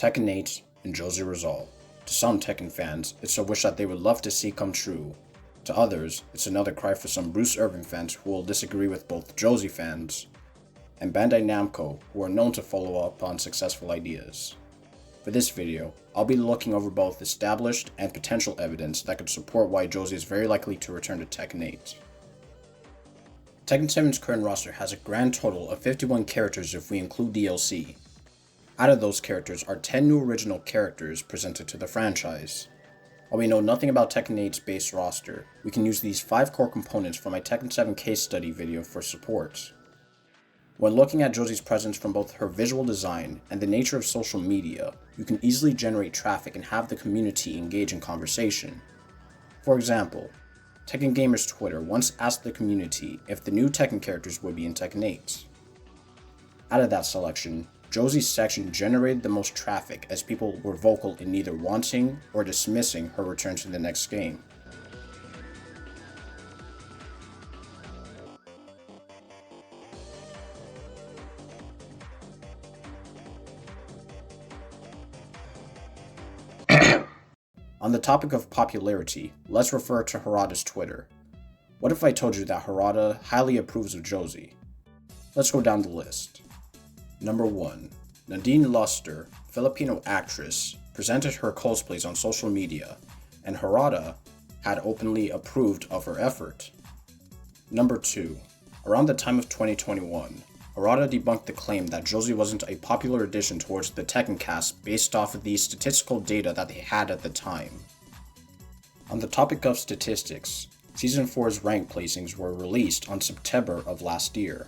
Tekken 8 and Josie Rizal. To some Tekken fans, it's a wish that they would love to see come true. To others, it's another cry for some Bruce Irving fans who will disagree with both Josie fans and Bandai Namco, who are known to follow up on successful ideas. For this video, I'll be looking over both established and potential evidence that could support why Josie is very likely to return to Tekken 8. Tekken 7's current roster has a grand total of 51 characters if we include DLC. Out of those characters are 10 new original characters presented to the franchise. While we know nothing about Tekken 8's base roster, we can use these 5 core components from my Tekken 7 case study video for support. When looking at Josie's presence from both her visual design and the nature of social media, you can easily generate traffic and have the community engage in conversation. For example, Tekken Gamer's Twitter once asked the community if the new Tekken characters would be in Tekken 8. Out of that selection, Josie's section generated the most traffic as people were vocal in neither wanting or dismissing her return to the next game. On the topic of popularity, let's refer to Harada's Twitter. What if I told you that Harada highly approves of Josie? Let's go down the list. Number 1. Nadine Luster, Filipino actress, presented her cosplays on social media, and Harada had openly approved of her effort. Number 2. Around the time of 2021, Harada debunked the claim that Josie wasn't a popular addition towards the Tekken cast based off of the statistical data that they had at the time. On the topic of statistics, Season 4's rank placings were released on September of last year.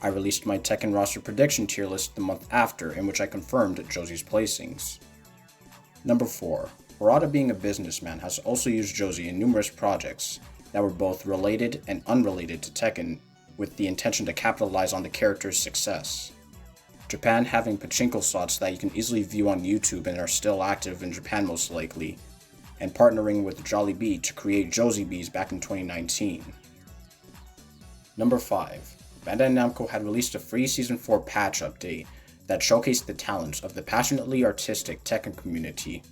I released my Tekken roster prediction tier list the month after, in which I confirmed Josie's placings. Number 4. Harada, being a businessman, has also used Josie in numerous projects that were both related and unrelated to Tekken, with the intention to capitalize on the character's success. Japan having pachinko slots that you can easily view on YouTube and are still active in Japan most likely, and partnering with Jollibee to create Josie Bees back in 2019. Number 5. Bandai Namco had released a free Season 4 patch update that showcased the talents of the passionately artistic Tekken community.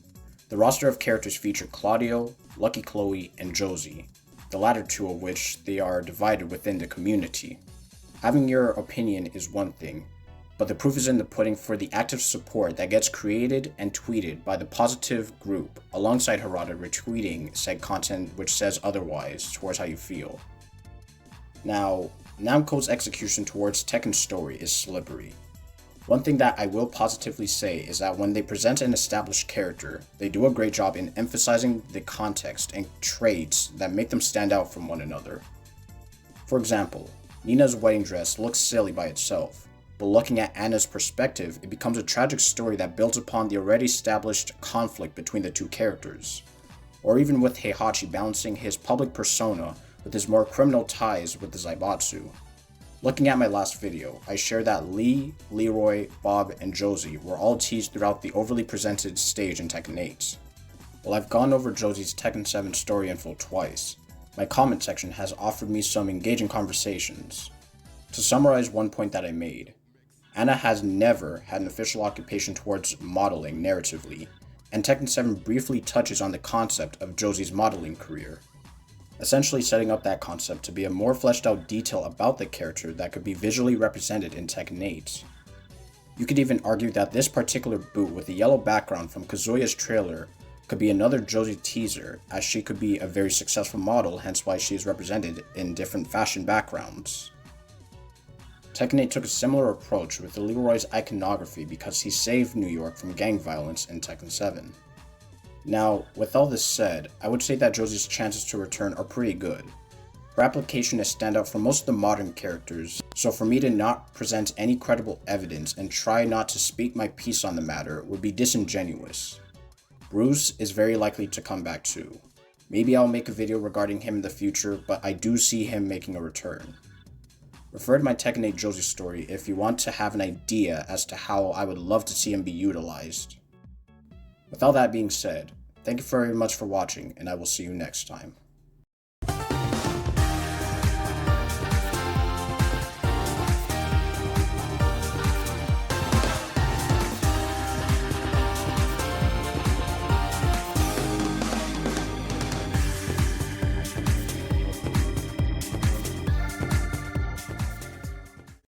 The roster of characters featured Claudio, Lucky Chloe, and Josie, the latter two of which they are divided within the community. Having your opinion is one thing, but the proof is in the pudding for the active support that gets created and tweeted by the positive group, alongside Harada retweeting said content which says otherwise towards how you feel. Now, Namco's execution towards Tekken's story is slippery. One thing that I will positively say is that when they present an established character, they do a great job in emphasizing the context and traits that make them stand out from one another. For example, Nina's wedding dress looks silly by itself, but looking at Anna's perspective, it becomes a tragic story that builds upon the already established conflict between the two characters. Or even with Heihachi balancing his public persona with his more criminal ties with the Zaibatsu. Looking at my last video, I shared that Lee, Leroy, Bob, and Josie were all teased throughout the overly presented stage in Tekken 8. While I've gone over Josie's Tekken 7 story info twice, my comment section has offered me some engaging conversations. To summarize one point that I made, Anna has never had an official occupation towards modeling narratively, and Tekken 7 briefly touches on the concept of Josie's modeling career, essentially setting up that concept to be a more fleshed out detail about the character that could be visually represented in Tekken 8. You could even argue that this particular boot with the yellow background from Kazuya's trailer could be another Josie teaser, as she could be a very successful model, hence why she is represented in different fashion backgrounds. Tekken 8 took a similar approach with Leroy's iconography because he saved New York from gang violence in Tekken 7. Now, with all this said, I would say that Josie's chances to return are pretty good. Her application is standout for most of the modern characters, so for me to not present any credible evidence and try not to speak my piece on the matter would be disingenuous. Bruce is very likely to come back too. Maybe I'll make a video regarding him in the future, but I do see him making a return. Refer to my Tekken 8 Josie story if you want to have an idea as to how I would love to see him be utilized. With all that being said, thank you very much for watching, and I will see you next time.